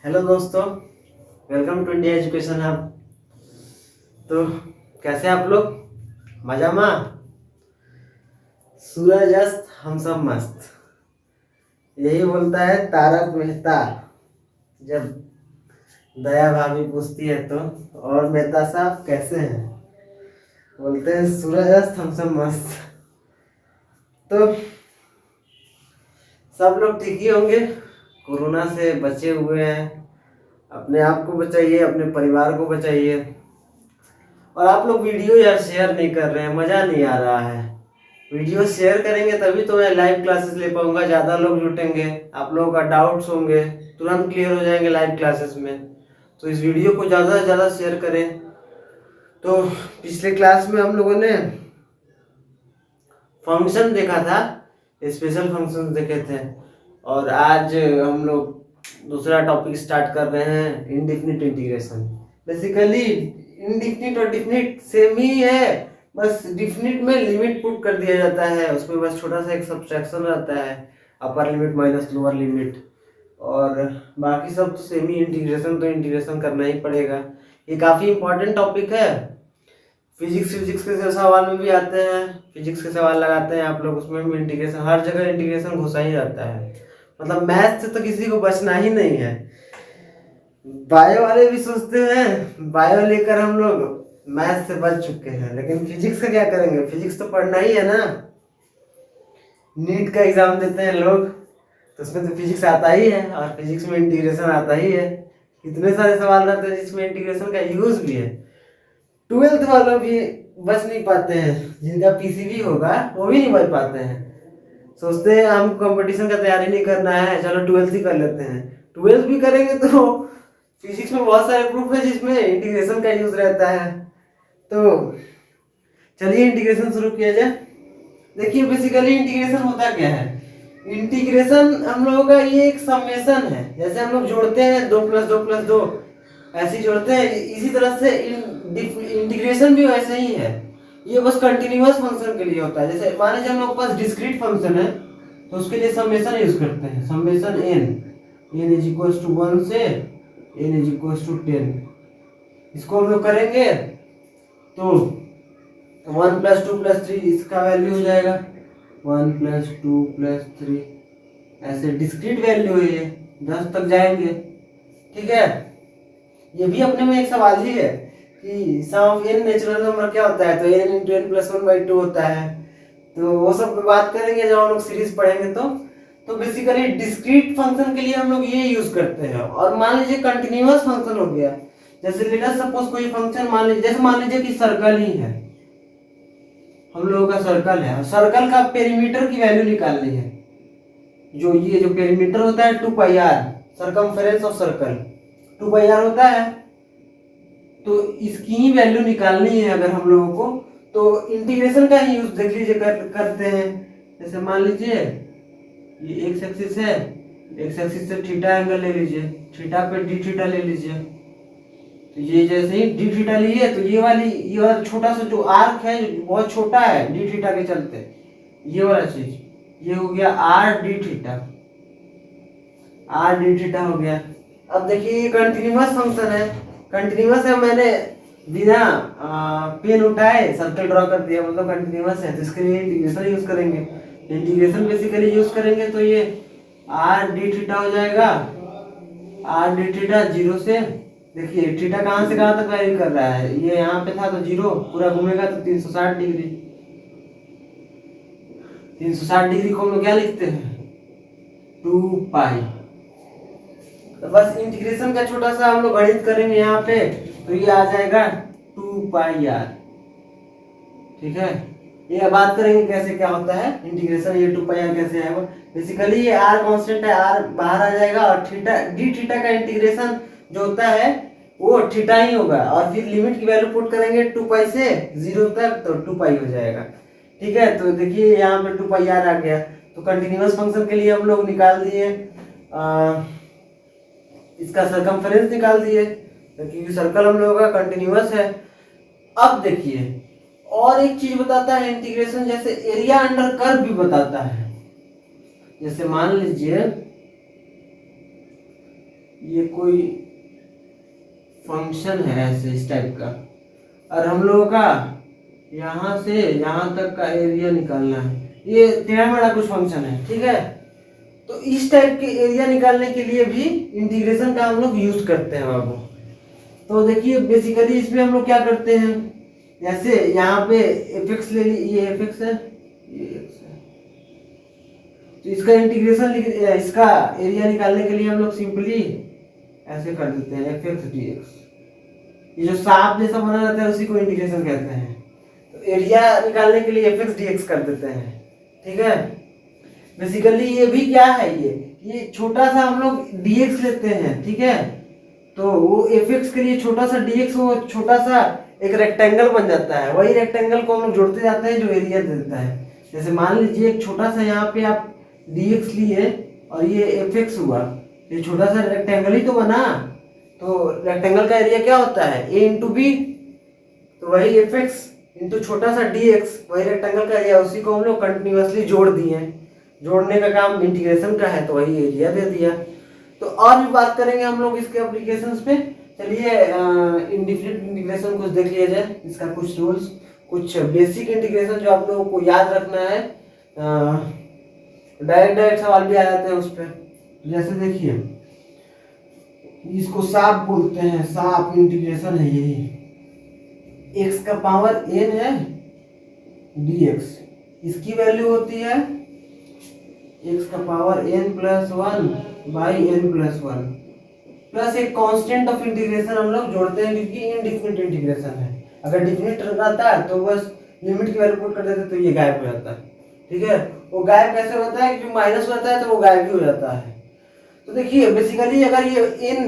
Hello दोस्तों, welcome to India education hub. तो कैसे आप लोग? मजा में? सूरज अस्त हम सब मस्त, यही बोलता है तारक मेहता जब दया भाभी पूछती है तो। और मेहता साहब कैसे हैं? बोलते हैं सूरज अस्त हम सब मस्त। तो सब लोग ठीक ही होंगे, कोरोना से बचे हुए हैं। अपने आप को बचाइए, अपने परिवार को बचाइए। और आप लोग वीडियो यार शेयर नहीं कर रहे हैं, मज़ा नहीं आ रहा है। वीडियो शेयर करेंगे तभी तो मैं लाइव क्लासेस ले पाऊंगा, ज़्यादा लोग जुटेंगे, आप लोगों का डाउट्स होंगे तुरंत क्लियर हो जाएंगे लाइव क्लासेस में। तो इस वीडियो को ज़्यादा से ज़्यादा शेयर करें। तो पिछले क्लास में हम लोगों ने फंक्शन देखा था, स्पेशल फंक्शन देखे थे। और आज हम लोग दूसरा टॉपिक स्टार्ट कर रहे हैं, इंडिफिनिट इंटीग्रेशन। बेसिकली इंडिफिनिट और डिफिनिट सेम ही है, बस डिफिनिट में लिमिट पुट कर दिया जाता है, उसमें बस छोटा सा एक सब्ट्रैक्शन रहता है, upper limit minus lower limit. और बाकी सब तो सेम ही, इंटीग्रेशन तो इंटीग्रेशन करना ही पड़ेगा। ये काफ़ी इंपॉर्टेंट टॉपिक है। फिजिक्स के सवाल में भी आते हैं, फिजिक्स के सवाल लगाते हैं आप लोग, उसमें भी इंटीग्रेशन, हर जगह इंटीग्रेशन घुसा ही रहता है। मतलब मैथ से तो किसी को बचना ही नहीं है। बायो वाले भी सोचते हैं बायो लेकर हम लोग मैथ से बच चुके हैं, लेकिन फिजिक्स का क्या करेंगे? फिजिक्स तो पढ़ना ही है ना। नीट का एग्जाम देते हैं लोग तो उसमें तो फिजिक्स आता ही है, और फिजिक्स में इंटीग्रेशन आता ही है। कितने सारे सवाल रहते हैं जिसमें इंटीग्रेशन का यूज भी है। ट्वेल्थ वालों भी बच नहीं पाते हैं, जिनका पीसीबी होगा वो भी नहीं बच पाते हैं। सोचते हैं हम कंपटीशन का तैयारी नहीं करना है, चलो ट्वेल्थ ही कर लेते हैं। ट्वेल्थ भी करेंगे तो फिजिक्स में बहुत सारे प्रूफ है जिसमें इंटीग्रेशन का यूज रहता है। तो चलिए इंटीग्रेशन शुरू किया जाए। देखिए बेसिकली इंटीग्रेशन होता क्या है। इंटीग्रेशन हम लोगों का ये एक समेशन है, जैसे हम लोग जोड़ते हैं 2 + 2 + 2 ऐसे ही जोड़ते हैं, इसी तरह से इंटीग्रेशन भी वैसे ही है। ये बस कंटिन्यूअस फंक्शन के लिए होता है। जैसे मान लीजिए हम लोग के पास डिस्क्रीट फंक्शन है तो उसके लिए समेशन यूज करते हैं, summation n is equals to 1 से n इज इक्वल्स टू 10। इसको हम लोग करेंगे तो 1 + 2 + 3 इसका वैल्यू हो जाएगा 1 + 2 + 3। ऐसे डिस्क्रीट वैल्यू है, ये 10 तक जाएंगे। ठीक है, ये भी अपने में एक सवाल ही है कि सम ऑफ n नेचुरल नंबर क्या होता है, तो n × n + 1/2 होता है। तो वो सब पे बात करेंगे जब हम लोग सीरीज पढ़ेंगे तो बेसिकली डिस्क्रीट फंक्शन के लिए हम लोग ये यूज करते हैं। और मान लीजिए कंटिन्यूअस फंक्शन हो गया, जैसे लेट अस सपोज कोई फंक्शन मान लीजिए कि सर्कल ही है, हम लोगों का सर्कल है, सर्कल का पेरीमीटर की वैल्यू निकालनी है। जो पेरीमीटर होता है 2πr, circumference of circle 2πr होता है, तो इसकी ही वैल्यू निकालनी है अगर हम लोगों को। तो इंटीग्रेशन का ही यूज देख लीजिए करते हैं। जैसे मान लीजिए ये एक्स एक्सिस है, एक्स एक्सिस से थीटा एंगल ले लीजिए, थीटा पे डी थीटा ले लीजिए। तो ये जैसे ही डी थीटा लिए तो ये वाला छोटा सा जो आर्क है बहुत छोटा है डी थीटा के चलते, ये वाला चीज ये हो गया R D theta, R D theta हो गया। अब देखिए ये कंटिन्यूअस फंक्शन है, कंटिन्यूअस है, मैंने बिना पेन उठाए सर्कल ड्रॉ कर दिया, मतलब कंटिन्यूअस है। तो इसके लिए इंटीग्रेशन यूज करेंगे, इंटीग्रेशन बेसिकली यूज करेंगे तो ये आर डी थीटा हो जाएगा, आर डी थीटा 0 से, देखिए थीटा कहाँ से कहाँ तक वैरी कर रहा है, ये यहाँ पे था तो 0 पूरा घूमेगा तो 360 डिग्री, 360 डिग्री को हम लोग क्या लिखते हैं 2π। तो बस इंटीग्रेशन का छोटा सा हम लोग गणित करेंगे यहाँ पे, तो ये आ जाएगा 2πr। ठीक है, ये बात करेंगे कैसे क्या होता है इंटीग्रेशन, ये 2πr कैसे आएगा। बेसिकली ये r कांस्टेंट है, r बाहर आ जाएगा, और थीटा डी थीटा का इंटीग्रेशन जो होता है वो थीटा ही होगा, और फिर लिमिट की वैल्यू पुट करेंगे 2π से 0 तक, तो 2π हो जाएगा। ठीक है, तो देखिए यहाँ पे 2πr आ गया। तो कंटिन्यूअस फंक्शन के लिए हम लोग निकाल दिए इसका सरकमफेरेंस निकाल दिए, क्योंकि सर्कल हम लोगों का कंटिन्यूअस है। अब देखिए और एक चीज बताता है इंटीग्रेशन, जैसे एरिया अंडर कर्व भी बताता है। जैसे मान लीजिए ये कोई फंक्शन है ऐसे इस टाइप का, और हम लोगों का यहाँ से यहाँ तक का एरिया निकालना है। ये टेढ़ा मेढ़ा कुछ फंक्शन है, ठीक है। तो इस टाइप के एरिया निकालने के लिए भी इंटीग्रेशन का हम लोग यूज करते हैं बाबू। तो देखिए बेसिकली इसमें हम लोग क्या करते हैं, जैसे यहाँ पे एफ एक्स ले ली, ये एफ एक्स है, ये एक्स है, तो इसका इंटीग्रेशन इसका एरिया निकालने के लिए हम लोग सिंपली ऐसे कर देते हैं एफ एक्स डी एक्स। ये जो सांप जैसा बना रहता है उसी को इंटीग्रेशन कहते हैं। तो एरिया निकालने के लिए एफ एक्स डी एक्स कर देते हैं, ठीक है। बेसिकली ये भी क्या है, ये छोटा सा हम लोग dx लेते हैं, ठीक है। तो वो fx के लिए छोटा सा dx, वो छोटा सा एक रेक्टेंगल बन जाता है। वही रेक्टेंगल को हम लोग जोड़ते जाते हैं जो एरिया देता है। जैसे मान लीजिए एक छोटा सा यहाँ पे आप dx लिए और ये fx हुआ, ये छोटा सा रेक्टेंगल ही तो बना। तो रेक्टेंगल का एरिया क्या होता है, a इंटू बी। तो वही fx इंटू छोटा सा dx, वही रेक्टेंगल का एरिया, उसी को हम लोग कंटिन्यूअसली जोड़ दिए। जोड़ने का काम इंटीग्रेशन का है, तो वही एरिया दे दिया। तो और भी बात करेंगे हम लोग इसके एप्लीकेशंस पे। चलिए इंडिफिनिट इंटीग्रेशन कुछ देख लिया जाए, इसका कुछ रूल्स, कुछ बेसिक इंटीग्रेशन जो आप लोगों को याद रखना है। डायरेक्ट सवाल भी आ जाते हैं उस पर। जैसे देखिए इसको साफ बोलते हैं, साफ इंटीग्रेशन है यही। x का पावर n है dx, इसकी वैल्यू होती है x का power n plus 1 by n plus 1 plus एक कांस्टेंट ऑफ इंटीग्रेशन हम लोग जोड़ते हैं क्योंकि इनडिफिनिट इंटीग्रेशन है। अगर डिफिनिट रहता है तो बस लिमिट की वैल्यू पुट कर देते तो ये गायब हो जाता है, ठीक है। वो गायब कैसे होता है, क्योंकि माइनस होता है तो वो गायब भी हो जाता है। तो देखिए बेसिकली अगर ये n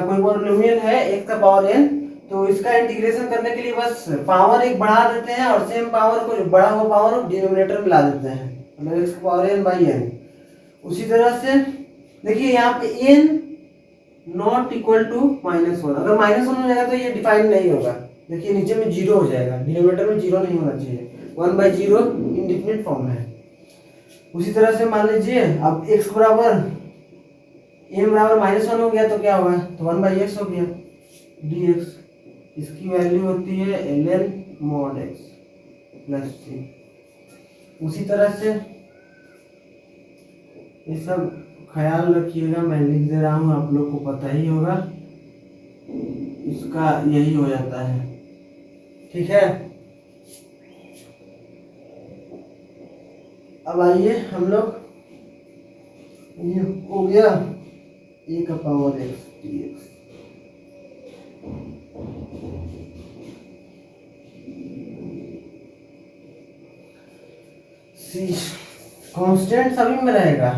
कोई पॉलिनोमियल है x का पावर n, तो इसका इंटीग्रेशन करने के लिए बस पावर एक बढ़ा देते हैं और सेम पावर को, जो बड़ा हुआ पावर डिनोमिनेटर में ला देते हैं, मतलब x का पावर n बाई n। उसी तरह से देखिए यहाँ पे n नॉट इक्वल टू -1, अगर -1 हो जाएगा तो ये डिफाइन नहीं होगा। देखिए नीचे में 0 हो जाएगा, डिनोमिनेटर में 0 नहीं होना चाहिए, 1/0 इंडिफिनिट फॉर्म है। उसी तरह से मान लीजिए अब x बराबर n बराबर -1 हो गया तो क्या होगा, तो 1/x हो गया dx। इसकी वैल्यू होती है ln mod x plus c। उसी तरह से ये सब ख्याल रखिएगा, मैं लिख दे रहा हूँ, आप लोग को पता ही होगा, इसका यही हो जाता है, ठीक है। अब आइए हम लोग, ये हो गया a का पावर x dx। कांस्टेंट सभी में रहेगा,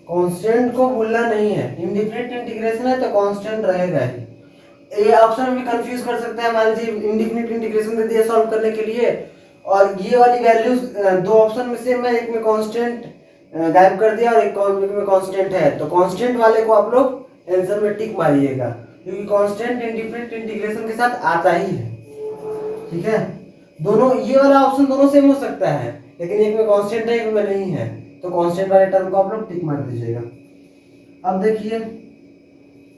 कांस्टेंट को भूलना नहीं है। इंडिफिनिट इंटीग्रेशन है तो कांस्टेंट रहेगा ही। ये ऑप्शन में भी कंफ्यूज कर सकते हैं। मान लीजिए इंडिफिनिट इंटीग्रेशन दे दिया सॉल्व करने के लिए, और ये वाली वैल्यूज दो ऑप्शन में से मैं एक में कांस्टेंट गायब कर दिया और एक में कांस्टेंट है, तो कांस्टेंट वाले को आप लोग आंसर में टिक मारिएगा, क्योंकि कांस्टेंट इंडिफिनिट इंटीग्रेशन के साथ आता ही है, ठीक है। दोनों ये वाला ऑप्शन दोनों सेम हो सकता है, लेकिन एक में कांस्टेंट है एक में नहीं है, तो कांस्टेंट वाले टर्म को आप लोग टिक मार दीजिएगा। अब देखिए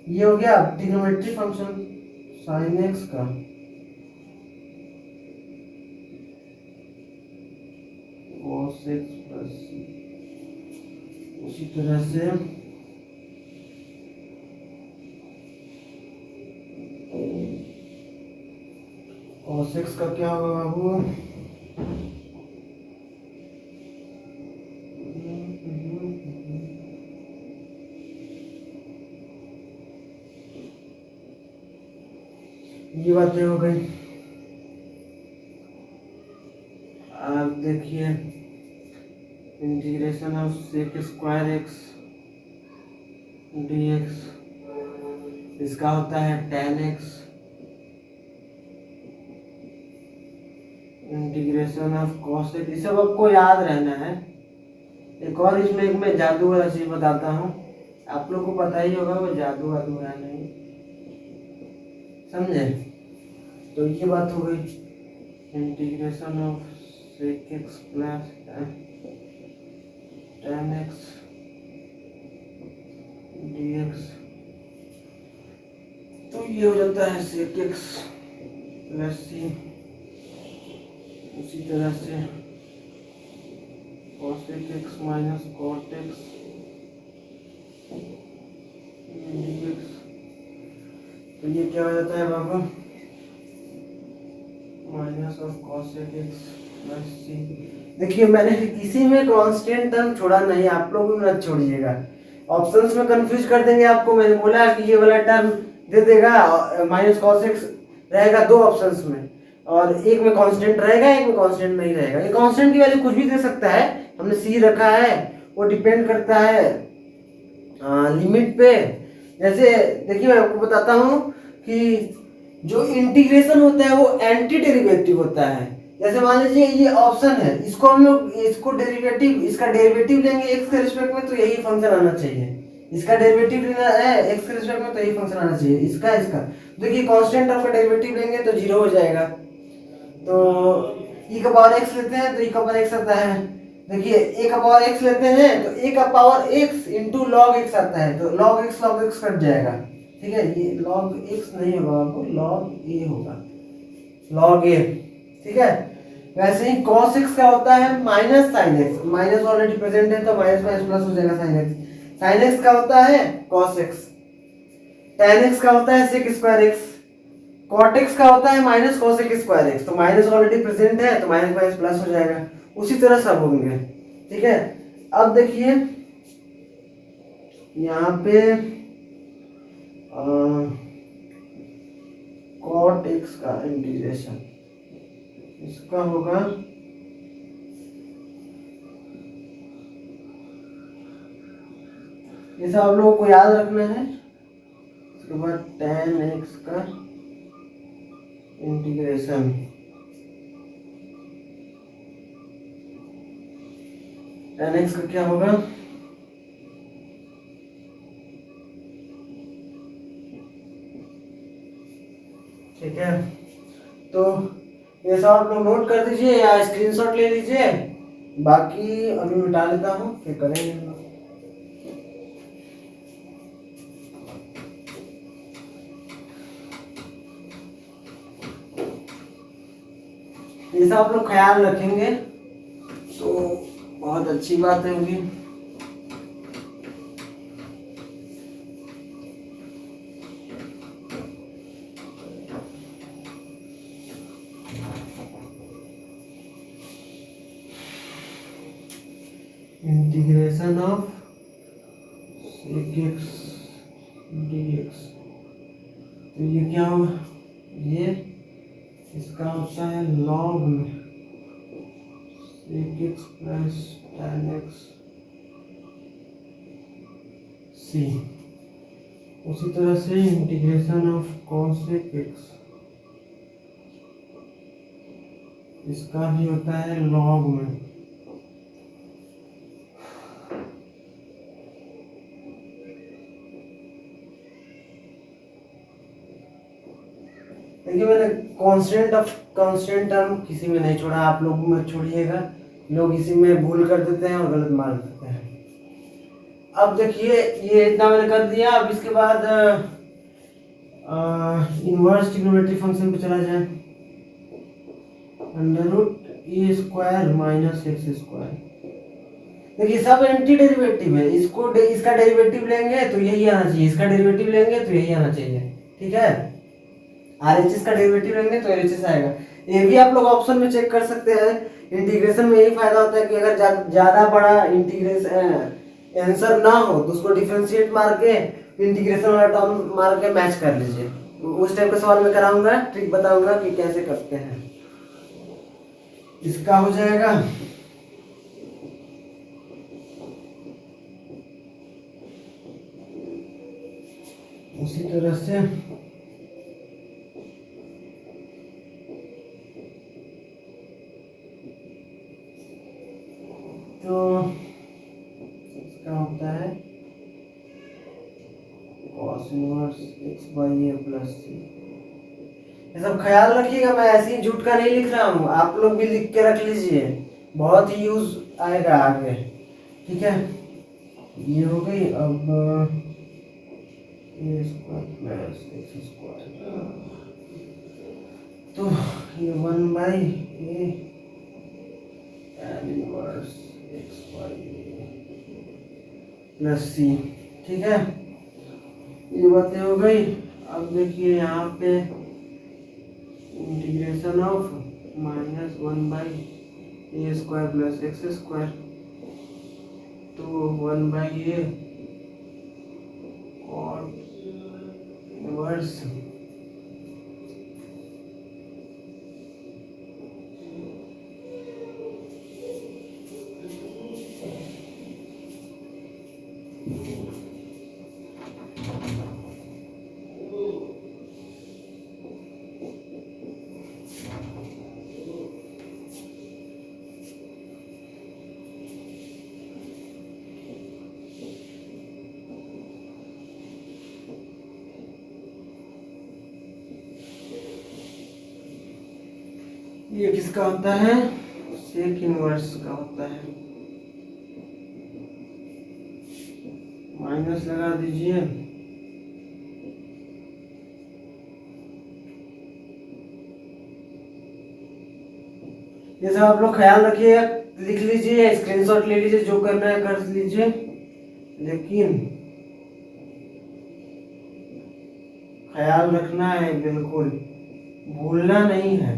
ये हो गया ट्रिग्नोमेट्री फंक्शन sin x का, cos x प्लस c। उसी तरह से cos x का क्या होगा बाबू, ये बातें हो गई। अब देखिए integration of sec square x dx, इसका होता है tan x। Integration of cos x, ये सब आपको याद रहना है। एक और इसमें एक मैं जादू वाला चीज बताता हूँ, आप लोग को पता ही होगा वो जादू वादू है नहीं, समझे। तो ये बात हो गई integration of sec x plus tan x dx। तो ये हो जाता है sec x प्लस सी। उसी तरह से cosec x minus cot x dx। तो ये क्या हो जाता है बाबू, minus of cosec x plus C. देखिए मैंने किसी में कांस्टेंट टर्म छोड़ा नहीं, आप लोग भी मत छोड़िएगा। ऑप्शंस में कंफ्यूज कर देंगे आपको। मैंने बोला कि ये वाला टर्म दे देगा, माइनस cos x रहेगा दो ऑप्शंस में, और एक में कांस्टेंट रहेगा, एक में कांस्टेंट नहीं रहेगा। ये कांस्टेंट की वैल्यू कुछ भी दे सकता है, हमने सी रखा है, वो डिपेंड करता है लिमिट पे। जैसे देखिए मैं आपको बताता हूँ कि जो इंटीग्रेशन होता है वो एंटी डेरिवेटिव होता है। जैसे मान लीजिए ये ऑप्शन है, इसको हम लोग इसको डेरिवेटिव, इसका डेरिवेटिव लेंगे x के रिस्पेक्ट में तो यही फंक्शन आना चाहिए। इसका डेरिवेटिव लेना है x के रिस्पेक्ट में तो यही फंक्शन आना चाहिए। इसका देखिए कांस्टेंट टर्म का डेरिवेटिव लेंगे तो 0 हो जाएगा। तो e का पावर x लेते हैं तो e का पावर x आता है। देखिए a का पावर x लेते हैं तो a का power x into log x आता है, तो log x कट जाएगा। ठीक है, ये log x नहीं होगा, आपको log a होगा, log a। ठीक है, वैसे ही cos x का होता है minus sin x, minus already present है तो माइनस माइनस प्लस हो जाएगा sin x। sin x का होता है cos x, tan x का होता है sec square x, cot x का होता है माइनस cosec स्क्वायर x। तो माइनस ऑलरेडी प्रेजेंट है तो माइनस माइनस प्लस हो जाएगा। उसी तरह सब होंगे। ठीक है, अब देखिए यहाँ पे cot x का इंटीग्रेशन इसका होगा ये सब आप लोगों को याद रखना है। उसके बाद tan x का इंटीग्रेशन, tan x का क्या होगा, ठीक है। तो ये सब आप लोग नोट कर दीजिए या स्क्रीनशॉट ले लीजिए, बाकी अभी मिटा लेता हूँ फिर करेंगे हम लोग। ये सब आप लोग ख्याल रखेंगे तो बहुत अच्छी बात होगी। Integration of sec x dx, तो ये क्या होगा, ये इसका होता है log में sec x plus tan x c। उसी तरह से इंटीग्रेशन ऑफ cosec x, इसका भी होता है log में। देखिए मैंने कांस्टेंट टर्म किसी में नहीं छोड़ा, आप लोग मत छोड़िएगा, लोग इसी में भूल कर देते हैं और गलत मान देते हैं। अब देखिए ये इतना मैंने कर दिया। अब इसके बाद इनवर्स ट्रिग्नोमेट्री फंक्शन पे चला जाए। अंडर रूट ए स्क्वायर माइनस एक्स स्क्वायर, देखिए सब एंटी डेरिवेटिव है, इसका डेरिवेटिव लेंगे तो यही आना चाहिए, इसका डेरिवेटिव लेंगे तो यही आना चाहिए। ठीक है, RHS का डेरिवेटिव लेंगे तो LHS आएगा। ये भी आप लोग ऑप्शन में चेक कर सकते हैं। इंटीग्रेशन में यही फायदा होता है कि अगर ज्यादा बड़ा इंटीग्रेशन आंसर ना हो तो उसको डिफरेंशिएट मार के इंटीग्रेशन वाला टर्म मार के मैच कर लीजिए। उस टाइप का सवाल में कराऊंगा, ट्रिक बताऊंगा कि कैसे करते हैं। इसका हो जाएगा उसी तरह से तो इसका होता है cos inverse x by a plus c। ये सब ख्याल रखिएगा, मैं ऐसे ही झूठ का नहीं लिख रहा हूँ, आप लोग भी लिख के रख लीजिए, बहुत ही यूज आएगा आगे। ठीक है, ये हो गई। अब A square plus X square, तो ये 1/a tan inverse X Y plus C. ठीक है, ये बातें हो गई। अब देखिए यहाँ पे integration of -1/a square plus X square, तो 1/a और इनवर्स ये किसका होता है, सेक इनवर्स का होता है। माइनस लगा दीजिए, ये सब आप लोग ख्याल रखिए, लिख लीजिए, स्क्रीनशॉट ले लीजिए, जो करना है कर लीजिए, लेकिन ख्याल रखना है, बिल्कुल भूलना नहीं है,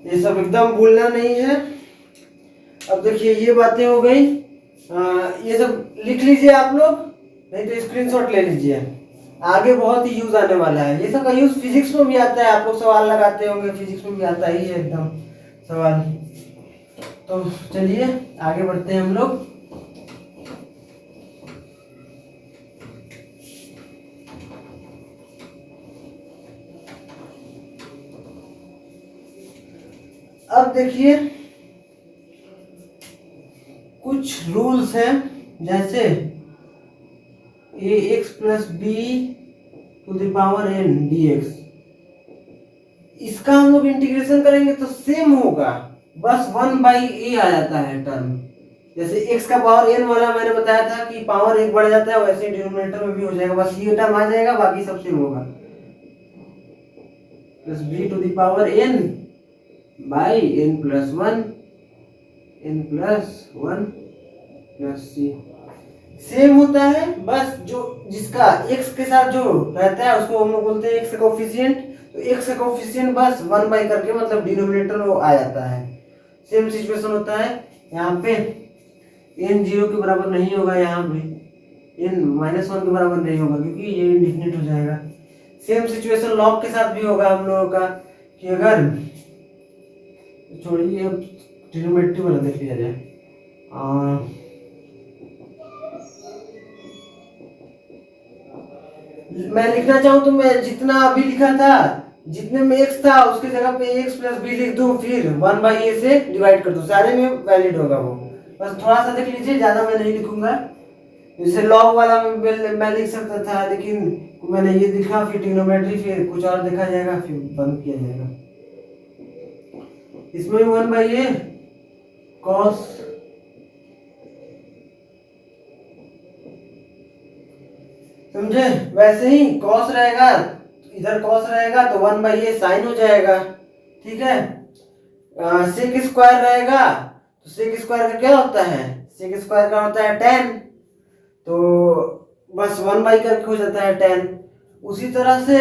ये सब एकदम भूलना नहीं है। अब देखिए ये बातें हो गई, ये सब लिख लीजिए आप लोग, नहीं तो स्क्रीनशॉट ले लीजिए, आगे बहुत ही यूज आने वाला है। ये सब का यूज फिजिक्स में भी आता है, आप लोग सवाल लगाते होंगे, फिजिक्स में भी आता ही है एकदम सवाल। तो चलिए आगे बढ़ते हैं हम लोग। अब देखिए कुछ रूल्स हैं, जैसे ax plus b to the power n dx, इसका हम लोग इंटीग्रेशन करेंगे तो सेम होगा, बस 1/a आ जाता है टर्म। जैसे x का पावर n वाला मैंने बताया था कि पावर 1 बढ़ जाता है, वैसे डिनोमिनेटर में भी हो जाएगा, बस ये टर्म आ जाएगा, बाकी सब सेम होगा। Plus b to the power n by n plus 1 plus C, same होता है, बस जो जिसका x के साथ जो रहता है उसको हम लोग बोलते हैं x का कोफिशिएंट, तो x का कोफिशिएंट बस 1 करके मतलब डिनोमिनेटर में आ जाता है। सेम सिचुएशन होता है यहाँ पे, n 0 के बराबर नहीं होगा, यहाँ भी n -1 के बराबर नहीं होगा, क्योंकि ये इंडिफिनिट हो जाएगा। सेम सिचुएशन लॉग के साथ भी होगा हम लोगों का, कि अगर छोड़िए अब ट्रिग्नोमेट्री वाला देख लिया जाए, मैं लिखना चाहूँ तो मैं जितना अभी लिखा था, जितने में x था उसके जगह पे x प्लस बी लिख दूं, फिर 1/a से डिवाइड कर दूं, सारे में वैलिड होगा वो। बस थोड़ा सा देख लीजिए, ज्यादा मैं नहीं लिखूंगा। जैसे लॉग वाला मैं लिख सकता था, लेकिन मैंने ये लिखा, फिर ट्रिग्नोमेट्री, फिर कुछ और देखा जाएगा, फिर बंद किया जाएगा। इसमें 1/a cos समझे, वैसे ही cos रहेगा, इधर cos रहेगा तो 1/a sin हो जाएगा। ठीक है, sec स्क्वायर रहेगा तो sec स्क्वायर का क्या होता है, sec स्क्वायर का होता है tan, तो बस 1 करके हो जाता है tan। उसी तरह से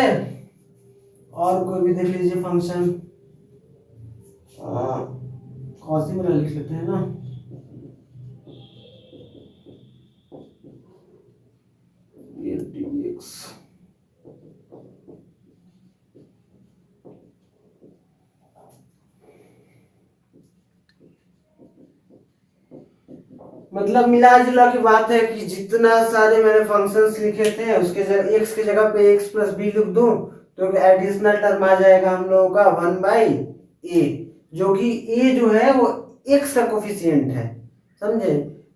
और कोई भी देख लीजिए फंक्शन, cos ही वाला लिख लेते हैं ना, ये dx, मतलब मिला जुला की बात है कि जितना सारे मैंने फंक्शंस लिखे थे उसके जगह x की जगह पे x प्लस बी लिख दूं तो एडिशनल टर्म आ जाएगा हम लोगों का 1/a, जो कि a जो है वो x का कोफिशिएंट है, समझे,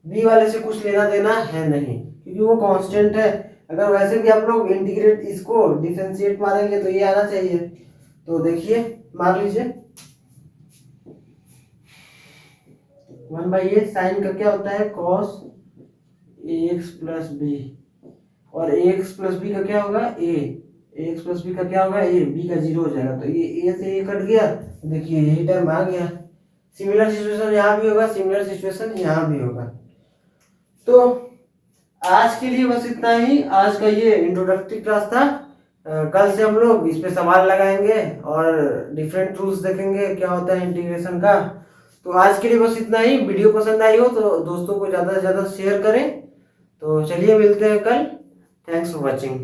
b वाले से कुछ लेना देना है नहीं, क्योंकि वो कांस्टेंट है। अगर वैसे भी आप लोग इंटीग्रेट इसको डिफरेंशिएट मारेंगे तो ये आना चाहिए, तो देखिए मार लीजिए 1/a साइन का क्या होता है cos ax प्लस बी, और ए एक्स प्लस बी का क्या होगा, ए एक्स प्लस बी का क्या होगा, ए, बी का 0 हो जाएगा, तो ये ए से ए कट गया, देखिए यही टर्म आ गया। सिमिलर सिचुएशन यहाँ भी होगा, सिमिलर सिचुएशन यहाँ भी होगा। तो आज के लिए बस इतना ही, आज का ये इंट्रोडक्टरी क्लास था। कल से हम लोग इस पे सवाल लगाएंगे और डिफरेंट रूल्स देखेंगे क्या होता है इंटीग्रेशन का। तो आज के लिए बस इतना ही। वीडियो पसंद आई हो तो दोस्तों को ज़्यादा से ज़्यादा शेयर करें। तो चलिए मिलते हैं कल। Thanks for watching.